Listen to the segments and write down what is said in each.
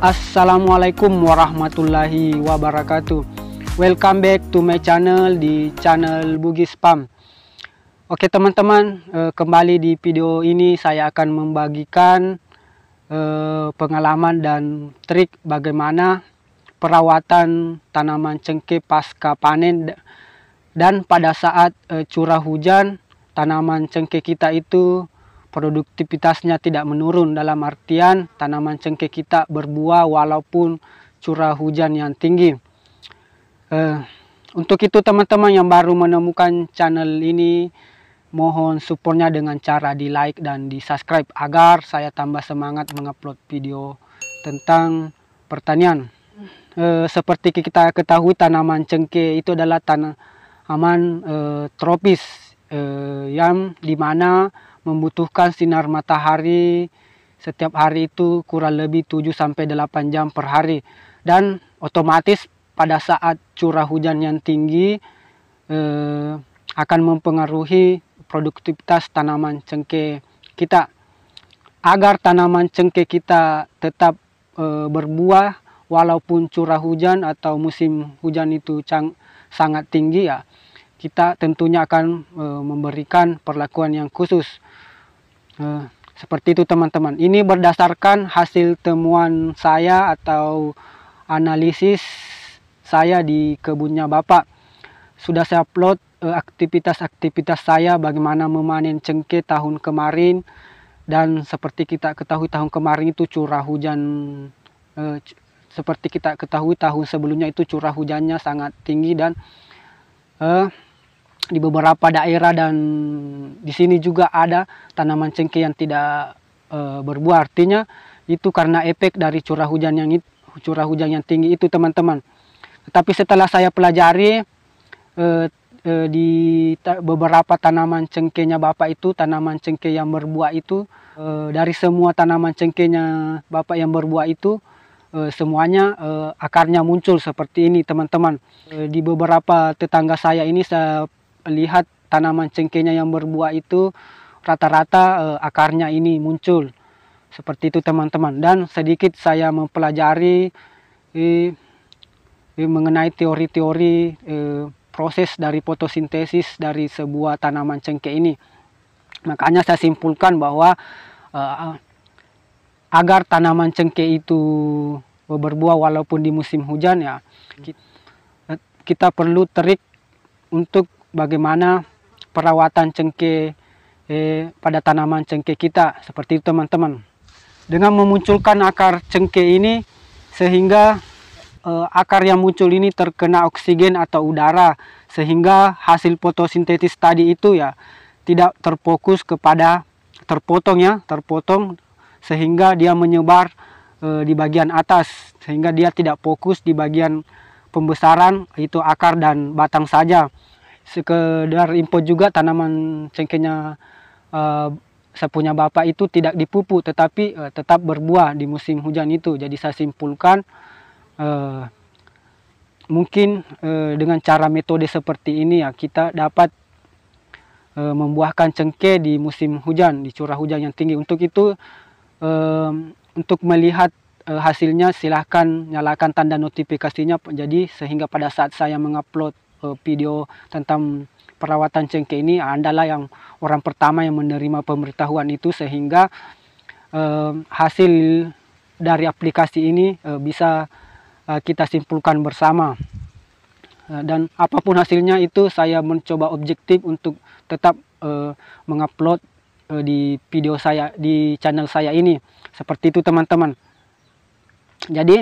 Assalamualaikum warahmatullahi wabarakatuh. Welcome back to my channel di channel Bugis Farm. Oke teman-teman, kembali di video ini saya akan membagikan pengalaman dan trik bagaimana perawatan tanaman cengkeh pasca panen dan pada saat curah hujan tanaman cengkeh kita itu produktivitasnya tidak menurun, dalam artian tanaman cengkeh kita berbuah walaupun curah hujan yang tinggi. Untuk itu teman-teman yang baru menemukan channel ini, mohon supportnya dengan cara di like dan di subscribe agar saya tambah semangat mengupload video tentang pertanian. Seperti kita ketahui, tanaman cengkeh itu adalah tanaman tropis yang dimana membutuhkan sinar matahari setiap hari itu kurang lebih 7-8 jam per hari, dan otomatis pada saat curah hujan yang tinggi akan mempengaruhi produktivitas tanaman cengkeh kita. Agar tanaman cengkeh kita tetap berbuah walaupun curah hujan atau musim hujan itu sangat tinggi, ya kita tentunya akan memberikan perlakuan yang khusus. Seperti itu teman-teman. Ini berdasarkan hasil temuan saya atau analisis saya di kebunnya Bapak. Sudah saya upload aktivitas-aktivitas saya bagaimana memanen cengkeh tahun kemarin. Dan seperti kita ketahui tahun kemarin itu curah hujan, seperti kita ketahui tahun sebelumnya itu curah hujannya sangat tinggi, dan di beberapa daerah dan di sini juga ada tanaman cengkeh yang tidak berbuah. Artinya itu karena efek dari curah hujan yang tinggi itu teman-teman. Tetapi setelah saya pelajari di beberapa tanaman cengkehnya Bapak itu, tanaman cengkeh yang berbuah itu, dari semua tanaman cengkehnya Bapak yang berbuah itu semuanya akarnya muncul seperti ini teman-teman. Di beberapa tetangga saya ini saya lihat tanaman cengkehnya yang berbuah itu rata-rata akarnya ini muncul seperti itu teman-teman. Dan sedikit saya mempelajari mengenai teori-teori proses dari fotosintesis dari sebuah tanaman cengkeh ini. Makanya saya simpulkan bahwa agar tanaman cengkeh itu berbuah walaupun di musim hujan, ya kita perlu trik untuk bagaimana perawatan cengkeh pada tanaman cengkeh kita. Seperti itu teman-teman. Dengan memunculkan akar cengkeh ini, sehingga akar yang muncul ini terkena oksigen atau udara, sehingga hasil fotosintesis tadi itu ya tidak terfokus kepada terpotong sehingga dia menyebar di bagian atas, sehingga dia tidak fokus di bagian pembesaran itu akar dan batang saja. Sekedar info juga, tanaman cengkehnya saya punya Bapak itu tidak dipupuk tetapi tetap berbuah di musim hujan itu. Jadi saya simpulkan mungkin dengan cara metode seperti ini ya kita dapat membuahkan cengkeh di musim hujan, di curah hujan yang tinggi. Untuk itu untuk melihat hasilnya silahkan nyalakan tanda notifikasinya, jadi sehingga pada saat saya mengupload video tentang perawatan cengkeh ini, Andalah yang orang pertama yang menerima pemberitahuan itu, sehingga hasil dari aplikasi ini bisa kita simpulkan bersama. Dan apapun hasilnya itu saya mencoba objektif untuk tetap mengupload di video saya di channel saya ini. Seperti itu teman-teman. Jadi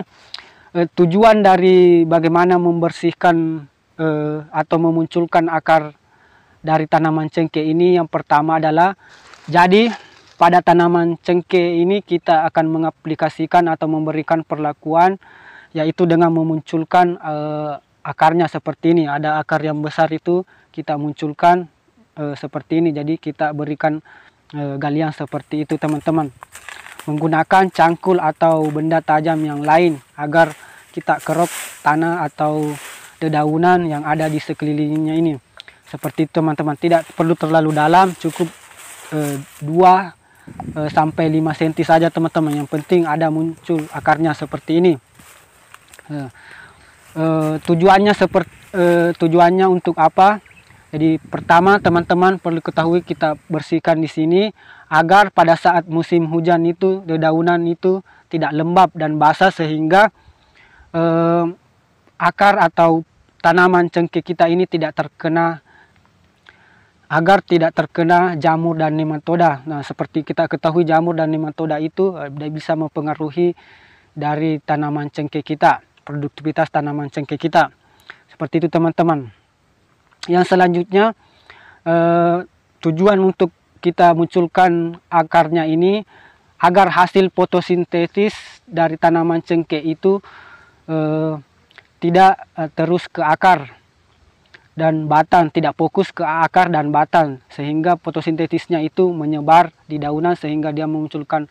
tujuan dari bagaimana membersihkan atau memunculkan akar dari tanaman cengkeh ini, yang pertama adalah, jadi pada tanaman cengkeh ini kita akan mengaplikasikan atau memberikan perlakuan, yaitu dengan memunculkan akarnya seperti ini. Ada akar yang besar itu kita munculkan seperti ini, jadi kita berikan galian seperti itu teman-teman, menggunakan cangkul atau benda tajam yang lain agar kita kerop tanah atau dedaunan yang ada di sekelilingnya ini. Seperti itu teman-teman, tidak perlu terlalu dalam, cukup 2 sampai 5 cm saja teman-teman. Yang penting ada muncul akarnya seperti ini. Tujuannya untuk apa? Jadi pertama teman-teman perlu ketahui, kita bersihkan di sini agar pada saat musim hujan itu dedaunan itu tidak lembab dan basah, sehingga akar atau tanaman cengkeh kita ini tidak terkena jamur dan nematoda. Nah, seperti kita ketahui jamur dan nematoda itu bisa mempengaruhi dari tanaman cengkeh kita, produktivitas tanaman cengkeh kita. Seperti itu teman-teman. Yang selanjutnya, tujuan untuk kita munculkan akarnya ini agar hasil fotosintesis dari tanaman cengkeh itu tidak terus ke akar dan batang, tidak fokus ke akar dan batang, sehingga fotosintesisnya itu menyebar di daunan sehingga dia memunculkan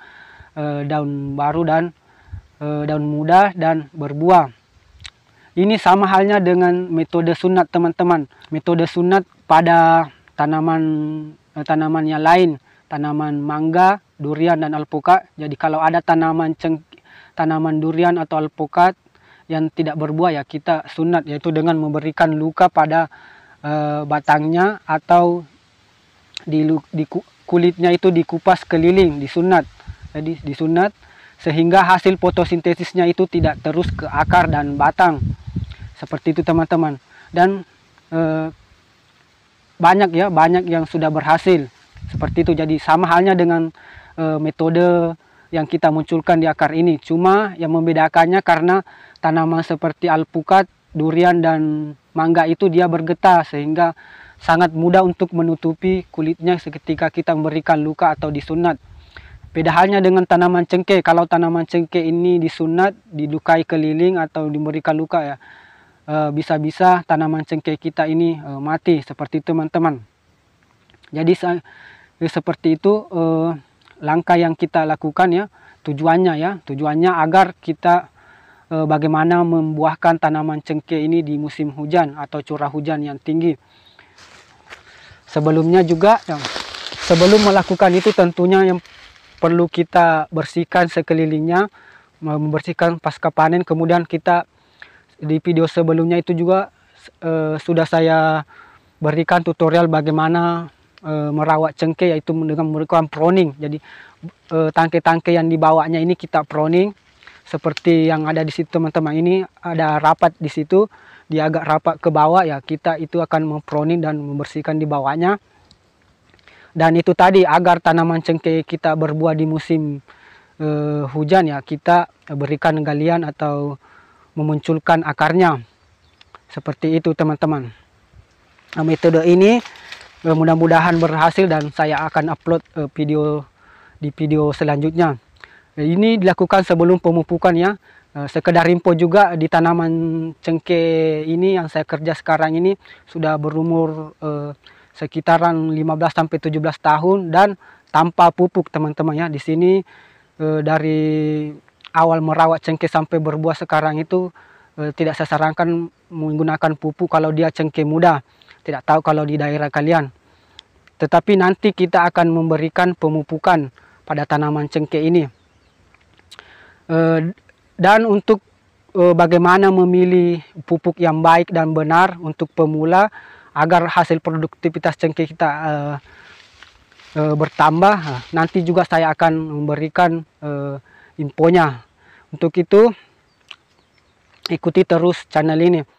daun baru dan daun muda dan berbuah. Ini sama halnya dengan metode sunat teman-teman. Metode sunat pada tanaman yang lain, tanaman mangga, durian dan alpukat. Jadi kalau ada tanaman durian atau alpukat yang tidak berbuah, ya kita sunat, yaitu dengan memberikan luka pada batangnya atau di kulitnya itu dikupas keliling, disunat. Jadi disunat sehingga hasil fotosintesisnya itu tidak terus ke akar dan batang. Seperti itu teman-teman. Dan banyak yang sudah berhasil seperti itu. Jadi sama halnya dengan metode yang kita munculkan di akar ini. Cuma yang membedakannya karena tanaman seperti alpukat, durian dan mangga itu dia bergetah, sehingga sangat mudah untuk menutupi kulitnya ketika kita memberikan luka atau disunat. Beda halnya dengan tanaman cengkeh. Kalau tanaman cengkeh ini disunat, dilukai keliling atau diberikan luka, ya bisa-bisa tanaman cengkeh kita ini mati. Seperti itu teman-teman. Jadi seperti itu langkah yang kita lakukan, ya. Tujuannya agar kita bagaimana membuahkan tanaman cengkeh ini di musim hujan atau curah hujan yang tinggi. Sebelumnya juga, sebelum melakukan itu tentunya yang perlu kita bersihkan sekelilingnya, membersihkan pasca panen. Kemudian kita di video sebelumnya itu juga sudah saya berikan tutorial bagaimana merawat cengkeh, yaitu dengan melakukan pruning. Jadi tangkai-tangkai yang dibawanya ini kita pruning seperti yang ada di situ teman-teman. Ini ada rapat di situ, dia agak rapat ke bawah, ya kita itu akan mempruning dan membersihkan di bawahnya. Dan itu tadi agar tanaman cengkeh kita berbuah di musim hujan, ya kita berikan galian atau memunculkan akarnya. Seperti itu teman-teman. Nah, metode ini mudah-mudahan berhasil dan saya akan upload di video selanjutnya. Ini dilakukan sebelum pemupukan, ya. Sekedar info juga, di tanaman cengkeh ini yang saya kerja sekarang ini sudah berumur sekitaran 15-17 tahun dan tanpa pupuk teman-teman, ya. Di sini dari awal merawat cengkeh sampai berbuah sekarang itu tidak saya sarankan menggunakan pupuk kalau dia cengkeh muda. Tidak tahu kalau di daerah kalian. Tetapi nanti kita akan memberikan pemupukan pada tanaman cengkeh ini. Dan untuk bagaimana memilih pupuk yang baik dan benar untuk pemula agar hasil produktivitas cengkeh kita bertambah, nanti juga saya akan memberikan infonya. Untuk itu ikuti terus channel ini.